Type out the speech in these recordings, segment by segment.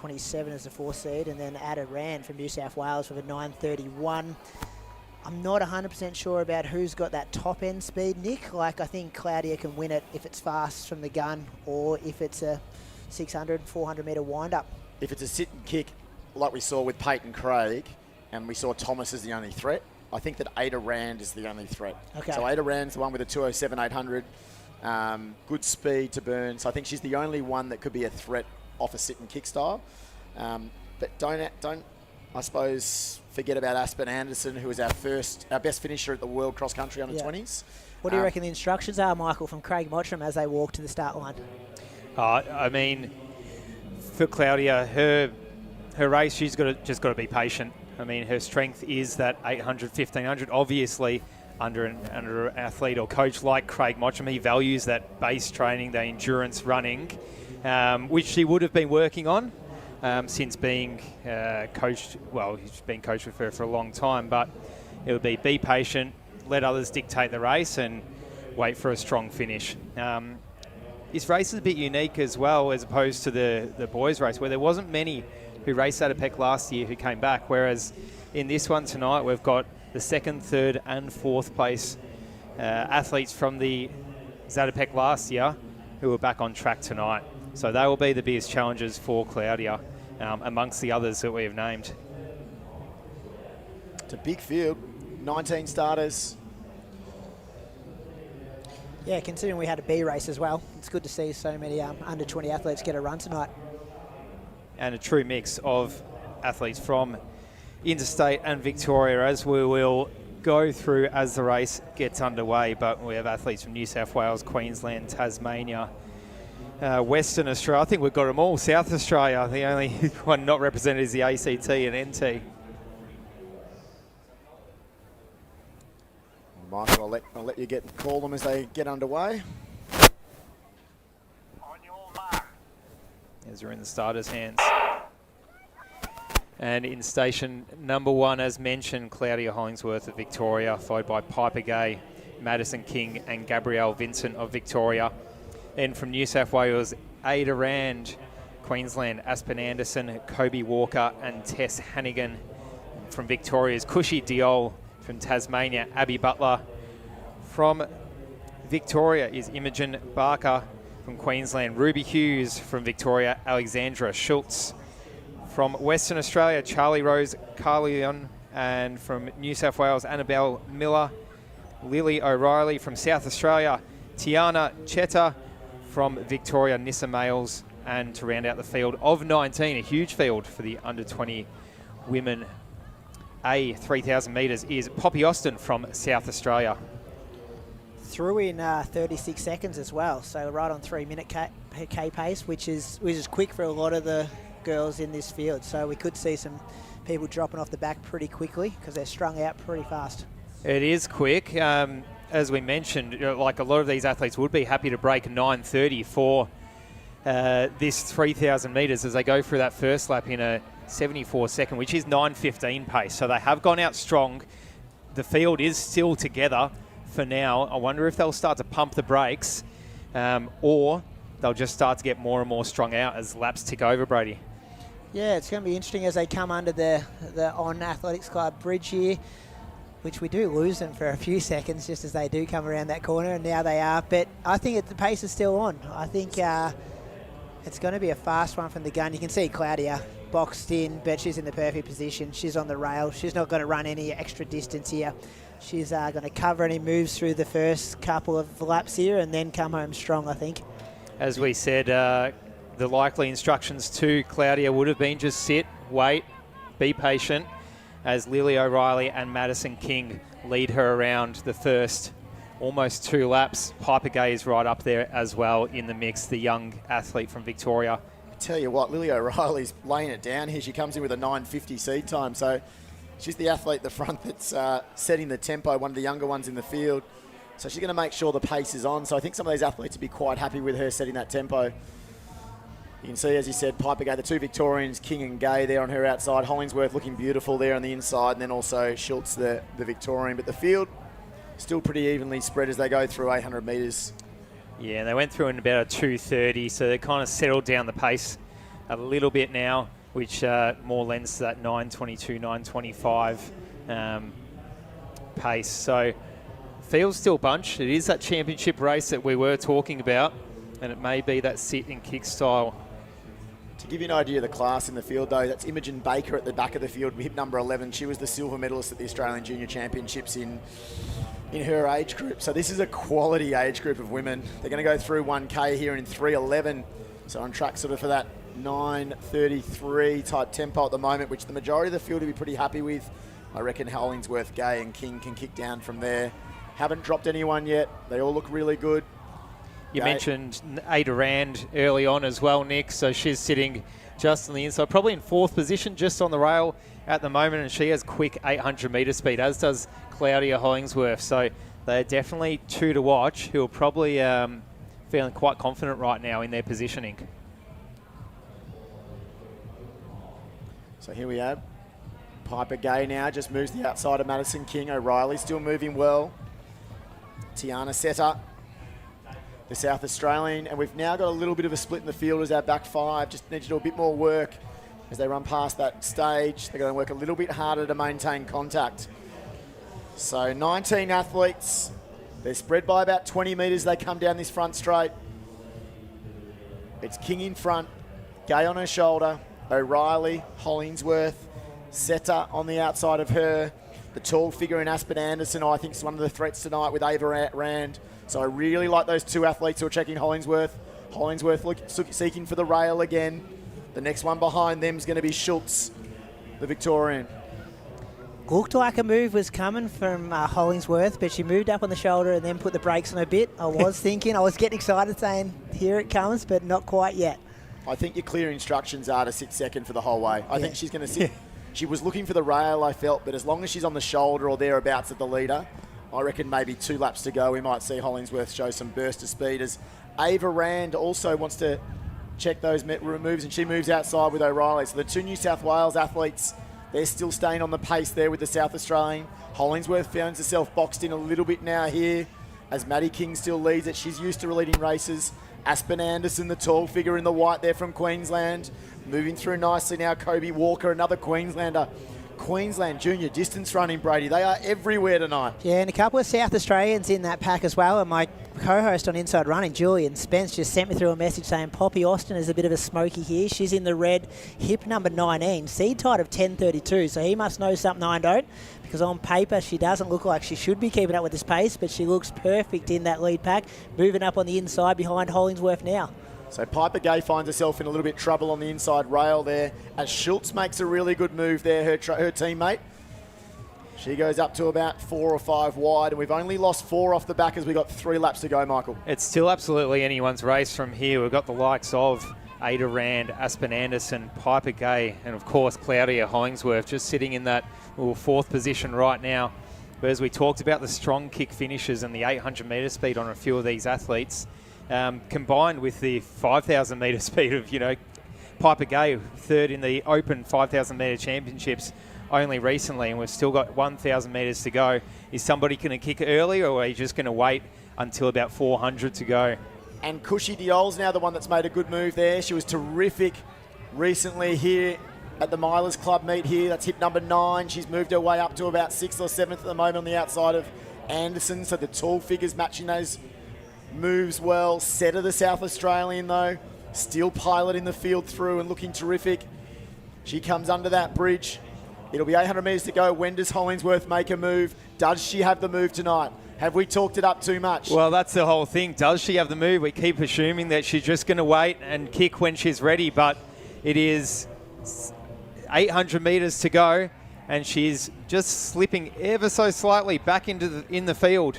27 as the 4 seed, and then Ada Rand from New South Wales with a 9:31. I'm not 100% sure about who's got that top end speed, Nick. Like, I think Claudia can win it if it's fast from the gun or if it's a 600, 400 metre wind-up. If it's a sit and kick, like we saw with Peyton Craig, and we saw Thomas as the only threat, I think that Ada Rand is the only threat. Okay. So Ada Rand's the one with a 207-800, good speed to burn. So I think she's the only one that could be a threat off a sit and kick style. But don't I suppose forget about Aspen Anderson, who was our best finisher at the World Cross Country under 20s. What do you reckon the instructions are, Michael, from Craig Mottram as they walk to the start line? I mean, for Claudia, her race, she's just got to be patient. I mean, her strength is that 800, 1500. Obviously, under an athlete or coach like Craig Mottram, he values that base training, the endurance running, which she would have been working on since being coached. Well, he's been coached with her for a long time, but it would be patient, let others dictate the race, and wait for a strong finish. This race is a bit unique as well, as opposed to the boys' race, where there wasn't many who raced Zatopek last year who came back, whereas in this one tonight we've got the 2nd, 3rd and 4th place athletes from the Zatopek last year who are back on track tonight. So they will be the biggest challenges for Claudia amongst the others that we have named. It's a big field, 19 starters. Yeah, considering we had a B race as well, it's good to see so many under 20 athletes get a run tonight. And a true mix of athletes from interstate and Victoria, as we will go through as the race gets underway. But we have athletes from New South Wales, Queensland, Tasmania, Western Australia. I think we've got them all. South Australia, the only one not represented is the ACT and NT. Michael, I'll let you call them as they get underway. As they're in the starters' hands. And in station number 1, as mentioned, Claudia Hollingsworth of Victoria, followed by Piper Gay, Madison King and Gabrielle Vincent of Victoria. And from New South Wales, Ada Rand, Queensland, Aspen Anderson, Kobe Walker and Tess Hannigan. From Victoria's Cushy Diol. From Tasmania, Abby Butler. From Victoria is Imogen Barker. From Queensland, Ruby Hughes. From Victoria, Alexandra Schultz. From Western Australia, Charlie Rose Carleon. And from New South Wales, Annabelle Miller. Lily O'Reilly. From South Australia, Tiana Cheta. From Victoria, Nissa Males. And to round out the field of 19, a huge field for the under 20 women. 3,000 metres is Poppy Austin from South Australia. Threw in 36 seconds as well, so right on 3-minute K pace, which is quick for a lot of the girls in this field. So we could see some people dropping off the back pretty quickly because they're strung out pretty fast. It is quick. As we mentioned, like a lot of these athletes would be happy to break 9:30 for this 3,000 metres as they go through that first lap in a 74-second, which is 9:15 pace. So they have gone out strong. The field is still together for now. I wonder if they'll start to pump the brakes or they'll just start to get more and more strung out as laps tick over, Brady. Yeah, it's going to be interesting as they come under the On Athletics Club bridge here, which we do lose them for a few seconds just as they do come around that corner, and now they are. But I think the pace is still on. I think it's going to be a fast one from the gun. You can see Claudia boxed in, but she's in the perfect position. She's on the rail. She's not going to run any extra distance here. She's going to cover any moves through the first couple of laps here and then come home strong, I think. As we said, the likely instructions to Claudia would have been just sit, wait, be patient, as Lily O'Reilly and Madison King lead her around the first almost 2 laps. Piper Gay is right up there as well in the mix, the young athlete from Victoria. Tell you what, Lily O'Reilly's laying it down here. She comes in with a 9:50 seed time, so she's the athlete at the front that's setting the tempo, one of the younger ones in the field. So she's going to make sure the pace is on. So I think some of these athletes will be quite happy with her setting that tempo. You can see, as you said, Piper Gay, the 2 Victorians, King and Gay there on her outside. Hollingsworth looking beautiful there on the inside, and then also Schultz, the Victorian. But the field still pretty evenly spread as they go through 800 metres. Yeah, they went through in about a 2:30, so they kind of settled down the pace a little bit now, which more lends to that 9:22, 9:25 pace. So field's still bunched. It is that championship race that we were talking about, and it may be that sit and kick style. To give you an idea of the class in the field, though, that's Imogen Baker at the back of the field, hip number 11. She was the silver medalist at the Australian Junior Championships in her age group. So this is a quality age group of women. They're going to go through 1K here in 3:11. So on track sort of for that 9:33 type tempo at the moment, which the majority of the field will be pretty happy with. I reckon Hollingsworth, Gay and King can kick down from there. Haven't dropped anyone yet. They all look really good. You mentioned Ada Rand early on as well, Nick. So she's sitting just on the inside, probably in 4th position, just on the rail at the moment. And she has quick 800-metre speed, as does Claudia Hollingsworth. So they're definitely two to watch, who are probably feeling quite confident right now in their positioning. So here we have Piper Gay now, just moves the outside of Madison King. O'Reilly still moving well. Tiana Setter, the South Australian, and we've now got a little bit of a split in the field as our back 5 just need to do a bit more work as they run past that stage. They're going to work a little bit harder to maintain contact. So 19 athletes. They're spread by about 20 metres. They come down this front straight. It's King in front, Gay on her shoulder, O'Reilly, Hollingsworth, Setter on the outside of her. The tall figure in Aspen Anderson, I think, is one of the threats tonight with Ava Rand. So I really like those two athletes who are checking Hollingsworth. Hollingsworth seeking for the rail again. The next one behind them is going to be Schultz, the Victorian. Looked like a move was coming from Hollingsworth, but she moved up on the shoulder and then put the brakes on a bit. I was getting excited saying, here it comes, but not quite yet. I think your clear instructions are to sit second for the whole way. I think she's going to sit. She was looking for the rail, I felt, but as long as she's on the shoulder or thereabouts of the leader, I reckon maybe 2 laps to go, we might see Hollingsworth show some burst of speed, as Ava Rand also wants to check those moves, and she moves outside with O'Reilly. So the 2 New South Wales athletes, they're still staying on the pace there with the South Australian. Hollingsworth finds herself boxed in a little bit now here, as Maddie King still leads it. She's used to leading races. Aspen Anderson, the tall figure in the white there from Queensland. Moving through nicely now, Kobe Walker, another Queenslander. Queensland junior distance running, Brady. They are everywhere tonight. Yeah, and a couple of South Australians in that pack as well. And my co-host on Inside Running, Julian Spence, just sent me through a message saying Poppy Austin is a bit of a smoky here. She's in the red, hip number 19, seed tide of 10:32. So he must know something I don't, because on paper she doesn't look like she should be keeping up with this pace, but she looks perfect in that lead pack, moving up on the inside behind Hollingsworth now. So Piper Gay finds herself in a little bit of trouble on the inside rail there, as Schultz makes a really good move there, her teammate. She goes up to about 4 or 5 wide, and we've only lost 4 off the back as we got 3 laps to go, Michael. It's still absolutely anyone's race from here. We've got the likes of Ada Rand, Aspen Anderson, Piper Gay, and of course Claudia Hollingsworth just sitting in that 4th position right now. But as we talked about the strong kick finishes and the 800-metre speed on a few of these athletes, combined with the 5,000 metre speed of, Piper Gay, 3rd in the Open 5,000 metre championships only recently, and we've still got 1,000 metres to go. Is somebody going to kick early, or are you just going to wait until about 400 to go? And Cushy Diol's now the one that's made a good move there. She was terrific recently here at the Milers Club meet here. That's hip number 9. She's moved her way up to about 6th or 7th at the moment on the outside of Anderson. So the tall figures matching those moves well. Setter, the South Australian, though, still pilot in the field through and looking terrific. She comes under that bridge. It'll be 800 metres to go. When does Hollingsworth make a move? Does she have the move tonight? Have we talked it up too much? Well, that's the whole thing. Does she have the move? We keep assuming that she's just going to wait and kick when she's ready, but it is 800 metres to go, and she's just slipping ever so slightly back into in the field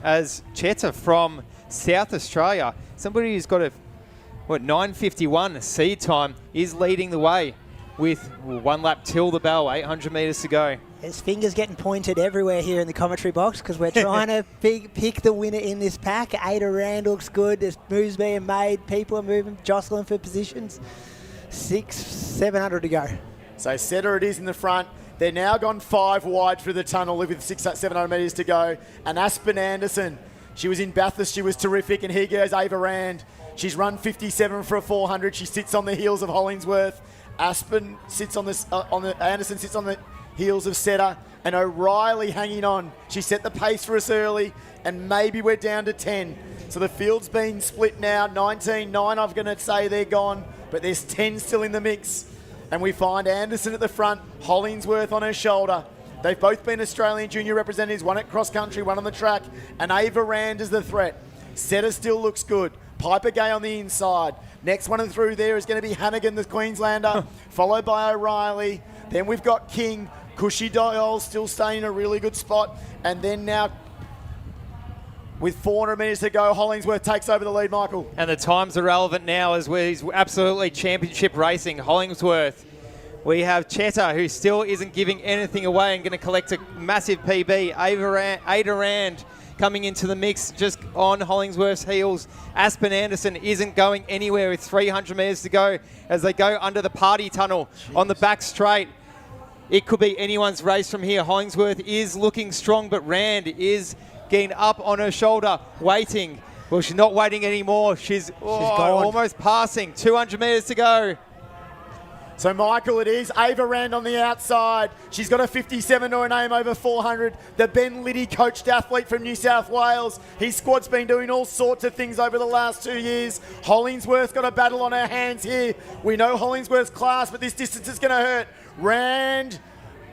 as Cheta from South Australia, somebody who's got a 9:51 seed time, is leading the way with 1 lap till the bell, 800 metres to go. There's fingers getting pointed everywhere here in the commentary box because we're trying to pick the winner in this pack. Ada Rand looks good. There's moves being made. People are moving, jostling for positions. 700 to go. So Setter it is in the front. They're now gone 5 wide through the tunnel with 700 metres to go. And Aspen Anderson, she was in Bathurst. She was terrific. And here goes Ava Rand. She's run 57 for a 400. She sits on the heels of Hollingsworth. Aspen sits on this. Anderson sits on the heels of Setter, and O'Reilly hanging on. She set the pace for us early, and maybe we're down to 10. So the field's been split now. 19, 9. I'm going to say they're gone, but there's 10 still in the mix. And we find Anderson at the front, Hollingsworth on her shoulder. They've both been Australian junior representatives, one at cross country, one on the track, and Ava Rand is the threat. Setter still looks good. Piper Gay on the inside. Next one through there is going to be Hannigan, the Queenslander, followed by O'Reilly. Then we've got King. Cushy Dial still staying in a really good spot. And then now, with 400 metres to go, Hollingsworth takes over the lead, Michael. And the times are relevant now as he's absolutely championship racing. Hollingsworth. We have Cheta, who still isn't giving anything away and going to collect a massive PB. Ada Rand coming into the mix just on Hollingsworth's heels. Aspen Anderson isn't going anywhere with 300 metres to go as they go under the party tunnel on the back straight. It could be anyone's race from here. Hollingsworth is looking strong, but Rand is getting up on her shoulder, waiting. Well, she's not waiting anymore. She's almost passing. 200 metres to go. So, Michael, it is Ava Rand on the outside. She's got a 57 to her name over 400. The Ben Liddy coached athlete from New South Wales. His squad's been doing all sorts of things over the last 2 years. Hollingsworth's got a battle on her hands here. We know Hollingsworth's class, but this distance is going to hurt. Rand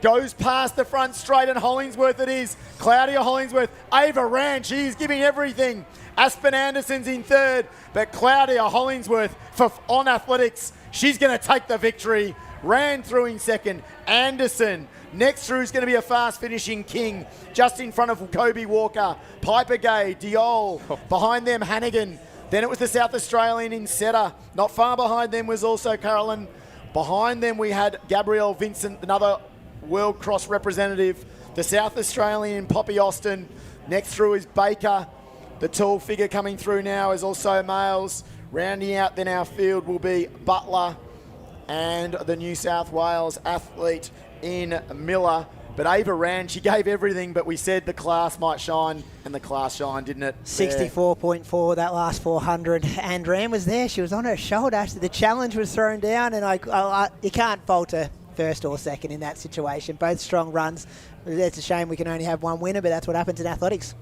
goes past the front straight, and Hollingsworth it is. Claudia Hollingsworth, Ava Rand, she's giving everything. Aspen Anderson's in third, but Claudia Hollingsworth for On Athletics, she's going to take the victory. Rand through in second. Anderson. Next through is going to be a fast finishing King, just in front of Kobe Walker. Piper Gay, Diol. Behind them, Hannigan. Then it was the South Australian in Setter. Not far behind them was also Carolyn. Behind them we had Gabrielle Vincent, another World Cross representative. The South Australian Poppy Austin. Next through is Baker. The tall figure coming through now is also males. Rounding out then our field will be Butler and the New South Wales athlete in Miller. But Ava Rand, she gave everything, but we said the class might shine, and the class shined, didn't it? 64.4 that last 400, and Rand was there. She was on her shoulder. The challenge was thrown down, and you can't falter first or second in that situation. Both strong runs. It's a shame we can only have one winner, but that's what happens in athletics.